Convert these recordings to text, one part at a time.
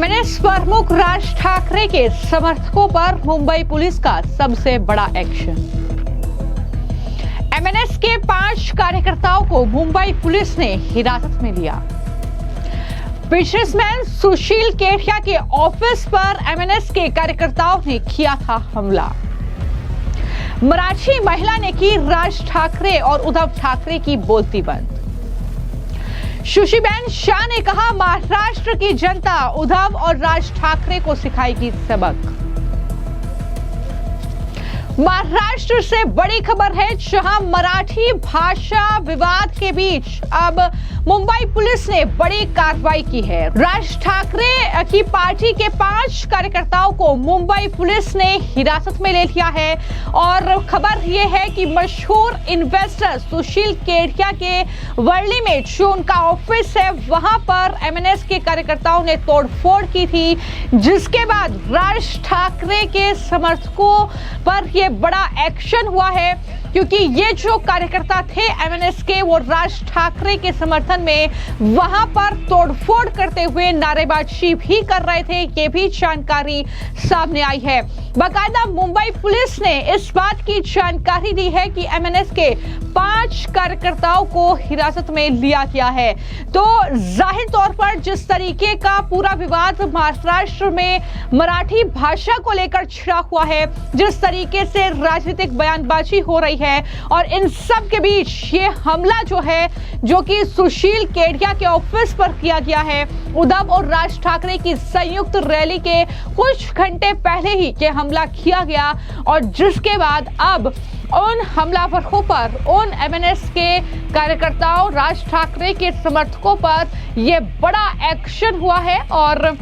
MNS प्रमुख राज ठाकरे के समर्थकों पर मुंबई पुलिस का सबसे बड़ा एक्शन। एमएनएस के 5 कार्यकर्ताओं को मुंबई पुलिस ने हिरासत में लिया। बिजनेसमैन सुशील केडिया के ऑफिस पर एमएनएस के कार्यकर्ताओं ने किया था हमला। मराठी महिला ने की राज ठाकरे और उद्धव ठाकरे की बोलती बंद। सुशीबेन शाह ने कहा, महाराष्ट्र की जनता उद्धव और राज ठाकरे को सिखाएगी सबक। महाराष्ट्र से बड़ी खबर है, जहां मराठी भाषा विवाद के बीच अब मुंबई पुलिस ने बड़ी कार्रवाई की है। राज ठाकरे की पार्टी के 5 कार्यकर्ताओं को मुंबई पुलिस ने हिरासत में ले लिया है और खबर यह है कि मशहूर इन्वेस्टर सुशील केडिया के वर्ली में जो उनका ऑफिस है, वहां पर एमएनएस के कार्यकर्ताओं ने तोड़फोड़ की थी, जिसके बाद राज ठाकरे के समर्थकों पर यह बड़ा एक्शन हुआ है, क्योंकि ये जो कार्यकर्ता थे एमएनएस के, वो राज ठाकरे के समर्थन में वहां पर तोड़फोड़ करते हुए नारेबाजी भी कर रहे थे। ये भी जानकारी सामने आई है। बाकायदा मुंबई पुलिस ने इस बात की जानकारी दी है कि एमएनएस के 5 कार्यकर्ताओं को हिरासत में लिया गया है। तो जाहिर तौर पर जिस तरीके का पूरा विवाद महाराष्ट्र में मराठी भाषा को लेकर छिड़ा हुआ है, जिस तरीके से राजनीतिक बयानबाजी हो रही है, और इन सब के बीच ये हमला जो है, जो कि सुशील केडिया के ऑफिस पर किया गया है, उद्धव और राज ठाकरे की संयुक्त रैली के कुछ घंटे पहले ही ये हमला किया गया, और जिसके बाद अब उन हमलावरों पर, उन एमएनएस के कार्यकर्ताओं, राज ठाकरे के समर्थकों पर यह बड़ा एक्शन हुआ है। और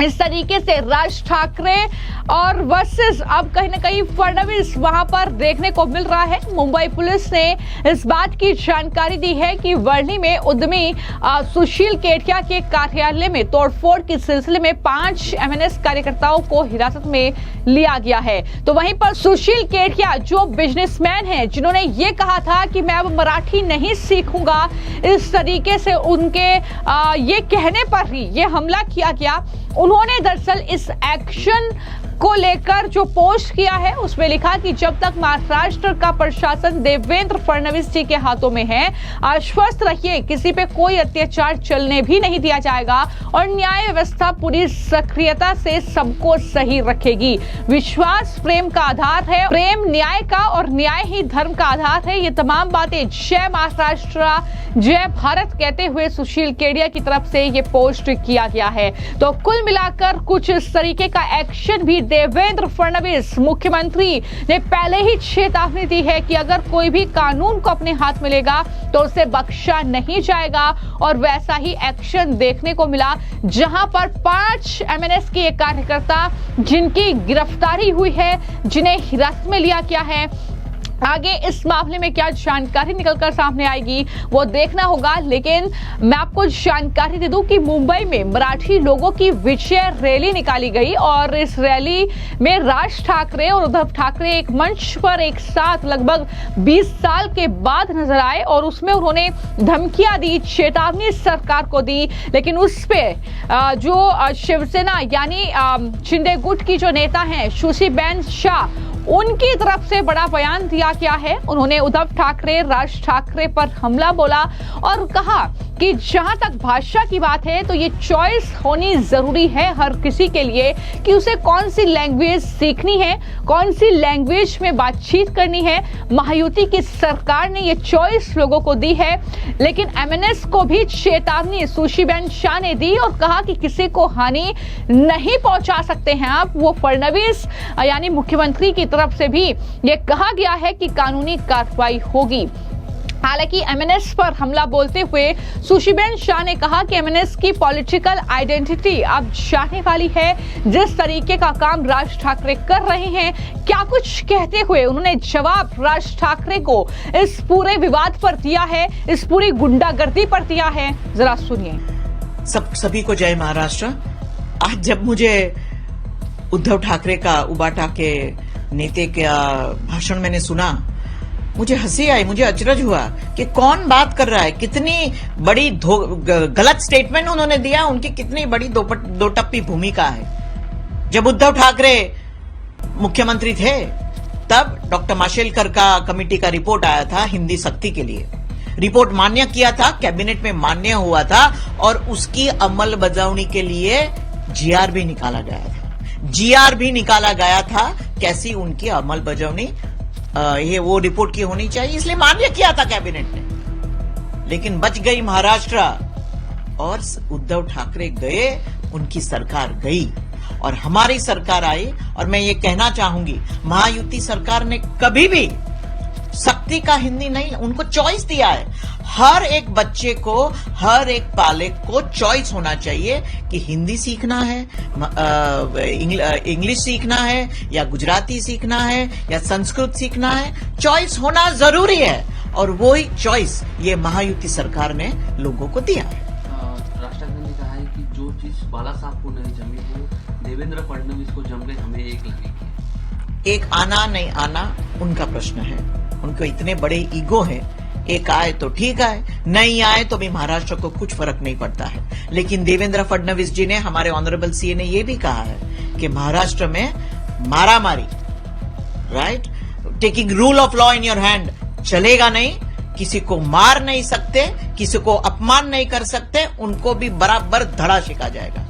इस तरीके से राज ठाकरे और वर्सेस अब कहीं ना कहीं फडणवीस वहां पर देखने को मिल रहा है। मुंबई पुलिस ने इस बात की जानकारी दी है कि वर्ली में उद्यमी सुशील केडिया के कार्यालय में तोड़फोड़ के सिलसिले में 5 एमएनएस कार्यकर्ताओं को हिरासत में लिया गया है। तो वहीं पर सुशील केडिया जो बिजनेसमैन हैं, जिन्होंने ये कहा था कि मैं अब मराठी नहीं सीखूंगा, इस तरीके से उनके ये कहने पर ही ये हमला किया गया। उन्होंने दरअसल इस एक्शन को लेकर जो पोस्ट किया है, उसमें लिखा कि जब तक महाराष्ट्र का प्रशासन देवेंद्र फडणवीस जी के हाथों में है, आश्वस्त रहिए, किसी पे कोई अत्याचार चलने भी नहीं दिया जाएगा और न्याय व्यवस्था पूरी सक्रियता से सबको सही रखेगी। विश्वास प्रेम का आधार है, प्रेम न्याय का और न्याय ही धर्म का आधार है। ये तमाम बातें जय महाराष्ट्र, जय भारत कहते हुए सुशील केडिया की तरफ से ये पोस्ट किया गया है। तो कुल मिलाकर कुछ इस तरीके का एक्शन भी देवेंद्र फडणवीस मुख्यमंत्री ने पहले ही चेतावनी दी है कि अगर कोई भी कानून को अपने हाथ में लेगा तो उसे बख्शा नहीं जाएगा, और वैसा ही एक्शन देखने को मिला, जहां पर 5 एमएनएस के कार्यकर्ता जिनकी गिरफ्तारी हुई है, जिन्हें हिरासत में लिया गया है। आगे इस मामले में क्या जानकारी निकलकर सामने आएगी वो देखना होगा, लेकिन मैं आपको जानकारी दे दूं कि मुंबई में मराठी लोगों की विजय रैली निकाली गई और इस रैली में राज ठाकरे और उद्धव ठाकरे एक मंच पर एक साथ लगभग 20 साल के बाद नजर आए और उसमें उन्होंने धमकियां दी, चेतावनी सरकार को दी। लेकिन उस पे जो शिवसेना यानी शिंदे गुट की जो नेता हैं सुशीबेन शाह, उनकी तरफ से बड़ा बयान दिया गया है। उन्होंने उद्धव ठाकरे, राज ठाकरे पर हमला बोला और कहा कि जहां तक भाषा की बात है तो ये चॉइस होनी जरूरी है हर किसी के लिए कि उसे कौन सी लैंग्वेज सीखनी है, कौन सी लैंग्वेज में बातचीत करनी है। महायुति की सरकार ने ये चॉइस लोगों को दी है, लेकिन एमएनएस को भी चेतावनी सुशीबेन शाह ने दी और कहा कि किसी को हानि नहीं पहुंचा सकते हैं आप। वो फडणवीस यानी मुख्यमंत्री की तरफ से भी ये कहा गया है कि कानूनी कार्रवाई होगी। हालांकि एमएनएस पर हमला बोलते हुए सुशीबेन शाह ने कहा कि एमएनएस की पॉलिटिकल आइडेंटिटी अब जाने वाली है। जिस तरीके का काम राज ठाकरे कर रहे हैं, क्या कुछ कहते हुए उन्होंने जवाब राज ठाकरे को इस पूरे विवाद पर दिया है, इस पूरी गुंडागर्दी पर दिया है, जरा सुनिए। सभी को जय महाराष्ट्र। आज जब मुझे उद्धव ठाकरे का उबाटा के नेता का भाषण मैंने सुना मुझे हंसी आई, मुझे अचरज हुआ कि कौन बात कर रहा है, कितनी बड़ी गलत स्टेटमेंट उन्होंने दिया, उनकी कितनी बड़ी दो टप्पी भूमिका है। जब उद्धव ठाकरे मुख्यमंत्री थे तब डॉक्टर माशेलकर का कमेटी का रिपोर्ट आया था हिंदी सख्ती के लिए। रिपोर्ट मान्य किया था, कैबिनेट में मान्य हुआ था और उसकी अमलबजावनी के लिए जीआर भी निकाला गया था। जीआर भी निकाला गया था, कैसी उनकी अमलबजावनी ये वो रिपोर्ट की होनी चाहिए, इसलिए मान्य किया था कैबिनेट ने। लेकिन बच गई महाराष्ट्र और उद्धव ठाकरे गए, उनकी सरकार गई और हमारी सरकार आई। और मैं ये कहना चाहूंगी, महायुति सरकार ने कभी भी सख्ती का हिंदी नहीं, उनको चॉइस दिया है। हर एक बच्चे को, हर एक बालक को चॉइस होना चाहिए कि हिंदी सीखना है, इंग्लिश सीखना है या गुजराती सीखना है या संस्कृत सीखना है। चॉइस होना जरूरी है और वही चॉइस ये महायुति सरकार ने लोगों को दिया है। राष्ट्रपति ने कहा है कि जो चीज बाला साहब को नहीं जमी वो देवेंद्र फडणवीस को जम गई, हमें एक लगेगी। एक आना नहीं आना उनका प्रश्न है, उनको इतने बड़े ईगो है। एक आए तो ठीक आए, नहीं आए तो भी महाराष्ट्र को कुछ फर्क नहीं पड़ता है। लेकिन देवेंद्र फडणवीस जी ने, हमारे ऑनरेबल सीए ने यह भी कहा है कि महाराष्ट्र में मारामारी, right, taking rule of law in your hand चलेगा नहीं। किसी को मार नहीं सकते, किसी को अपमान नहीं कर सकते, उनको भी बराबर धड़ा सिखा जाएगा।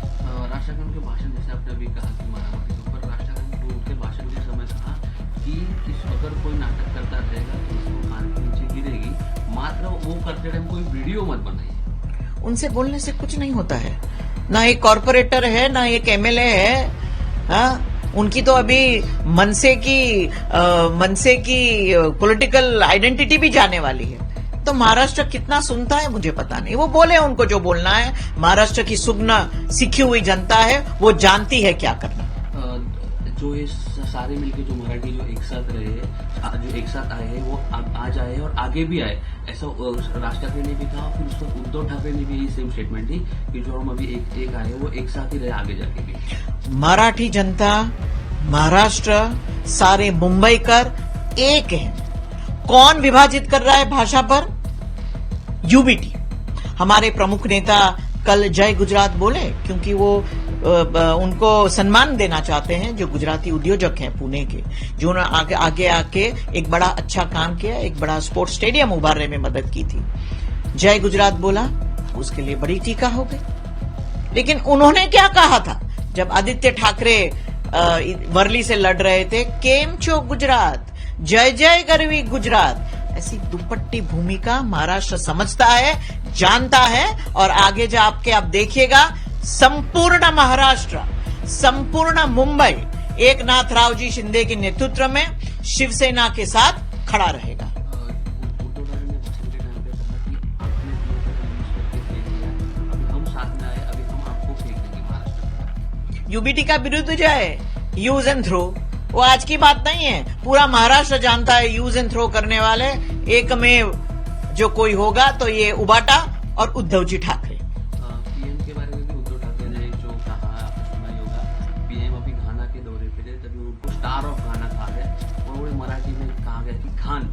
राष्ट्रगान के भाषण जैसे आपने अभी कहा कि मारामारी के ऊपर, राष्ट्रगान उनके भाषण के समय कहा कि अगर कोई नाटक करता रहेगा तो उसको कान के नीचे गिरेगी, मात्र वो करते टाइम कोई वीडियो मत बनाइए। उनसे बोलने से कुछ नहीं होता है, ना एक कॉर्पोरेटर है ना एक एमएलए है। हाँ, उनकी तो अभी मनसे की पॉलिटिकल आइडेंटिटी भी जाने वाली है। तो महाराष्ट्र कितना सुनता है मुझे पता नहीं, वो बोले उनको जो बोलना है। महाराष्ट्र की सुगना सीखी हुई जनता है, वो जानती है क्या करना। जो ये सारे मिलके जो मराठी जो एक साथ रहे, जो एक साथ आए हैं, वो आज आए और आगे भी आए, ऐसा राज ठाकरे ने भी कहा। फिर उसको उद्धव ठाकरे ने भी यही सेम स्टेटमेंट दी कि जो हम अभी एक आए वो एक साथ ही रहे आगे जाके भी। मराठी जनता, महाराष्ट्र, सारे मुंबईकर एक है। कौन विभाजित कर रहा है भाषा पर? यूबीटी। हमारे प्रमुख नेता कल जय गुजरात बोले, क्योंकि वो उनको सम्मान देना चाहते हैं जो गुजराती उद्योजक हैं पुणे के, जो आगे आके एक बड़ा अच्छा काम किया, एक बड़ा स्पोर्ट्स स्टेडियम उभारने में मदद की थी। जय गुजरात बोला, उसके लिए बड़ी टीका हो गई। लेकिन उन्होंने क्या कहा था जब आदित्य ठाकरे वर्ली से लड़ रहे थे? केम छो गुजरात, जय जय करवी गुजरात। ऐसी दुपट्टी भूमिका महाराष्ट्र समझता है, जानता है। और आगे जा आपके आप देखिएगा, संपूर्ण महाराष्ट्र, संपूर्ण मुंबई एकनाथ रावजी शिंदे के नेतृत्व में शिवसेना के साथ खड़ा रहेगा। उद्धव ठाकरे ने भाषण के टाइम पे कहा कि आपने यूज करके फेंक दिया, अभी हम साथ में आए, अभी हम आपको फेंक देंगे महाराष्ट्र। यूबीटी का विरुद्ध जो है यूज एंड थ्रो, वो आज की बात नहीं है। पूरा महाराष्ट्र जानता है यूज एंड थ्रो करने वाले एकमेव जो कोई होगा तो ये उबाटा और उद्धव जी ठाकरे। पीएम के बारे में भी उद्धव ठाकरे ने जो कहा, आपने सुना ही होगा, पीएम अभी घाना के दौरे पे थे, तभी उनको स्टार ऑफ घाना कहा गया और वो मराठी में कहा गया कि खान,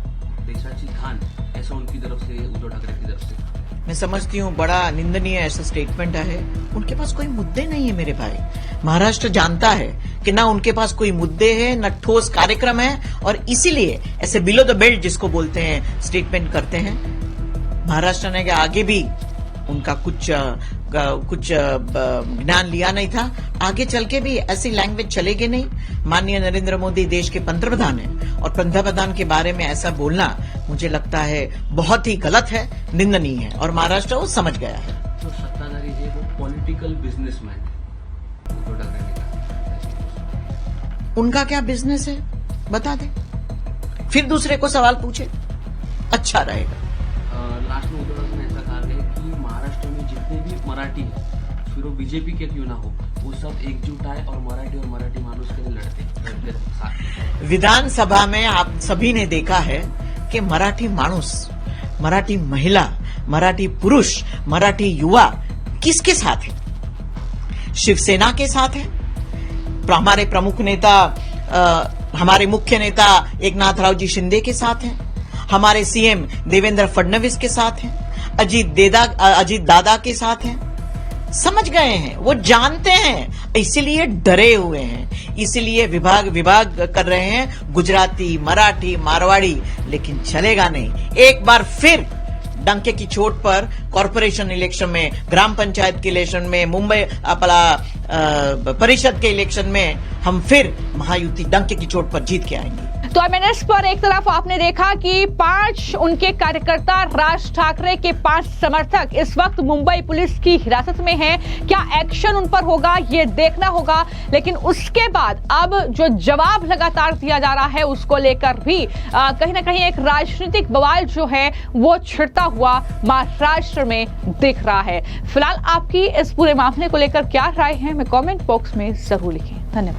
देशाची खान, ऐसा उनकी तरफ से, उद्धव ठाकरे की तरफ से। मैं समझती हूँ बड़ा निंदनीय ऐसा स्टेटमेंट है। उनके पास कोई मुद्दे नहीं है मेरे भाई। महाराष्ट्र जानता है कि ना उनके पास कोई मुद्दे हैं, न ठोस कार्यक्रम है, और इसीलिए ऐसे बिलो द बेल्ट जिसको बोलते हैं स्टेटमेंट करते हैं। महाराष्ट्र ने आगे भी उनका कुछ ज्ञान लिया नहीं था, आगे चल के भी ऐसी लैंग्वेज चलेगी नहीं। माननीय नरेंद्र मोदी देश के पंतप्रधान हैं और पंतप्रधान के बारे में ऐसा बोलना मुझे लगता है बहुत ही गलत है, निंदनीय है, और महाराष्ट्र वो समझ गया है। जो सत्ताधारी है वो पॉलिटिकल बिजनेसमैन है, उद्धव ठाकरे ने कहा। उनका क्या बिजनेस है बता दे, फिर दूसरे को सवाल पूछे, अच्छा रहेगा। लास्ट में उद्धव ठाकरे ने ऐसा कहा है कि महाराष्ट्र में जितने भी मराठी है, फिर वो बीजेपी के क्यों ना हो, वो सब एकजुट आए और मराठी मानुस के लिए लड़ते साथ। विधानसभा में आप सभी ने देखा है कि मराठी मानुस, मराठी महिला, मराठी पुरुष, मराठी युवा किसके साथ है? शिवसेना के साथ है। हमारे प्रमुख नेता, हमारे मुख्य नेता एकनाथ रावजी शिंदे के साथ हैं। हमारे सीएम देवेंद्र फडणवीस के साथ हैं, अजीत दादा के साथ हैं। समझ गए हैं, वो जानते हैं, इसीलिए डरे हुए हैं, इसीलिए विभाग कर रहे हैं गुजराती, मराठी, मारवाड़ी, लेकिन चलेगा नहीं। एक बार फिर डंके की चोट पर कॉरपोरेशन इलेक्शन में, ग्राम पंचायत के इलेक्शन में, मुंबई परिषद के इलेक्शन में हम फिर महायुति डंके की चोट पर जीत के आएंगे। तो एमएनएस पर एक तरफ आपने देखा कि 5 उनके कार्यकर्ता, राज ठाकरे के 5 समर्थक इस वक्त मुंबई पुलिस की हिरासत में हैं। क्या एक्शन उन पर होगा ये देखना होगा, लेकिन उसके बाद अब जो जवाब लगातार दिया जा रहा है उसको लेकर भी कहीं ना कहीं एक राजनीतिक बवाल जो है वो छिड़ता हुआ महाराष्ट्र में दिख रहा है। फिलहाल आपकी इस पूरे मामले को लेकर क्या राय है, मैं कमेंट बॉक्स में जरूर लिखें। धन्यवाद।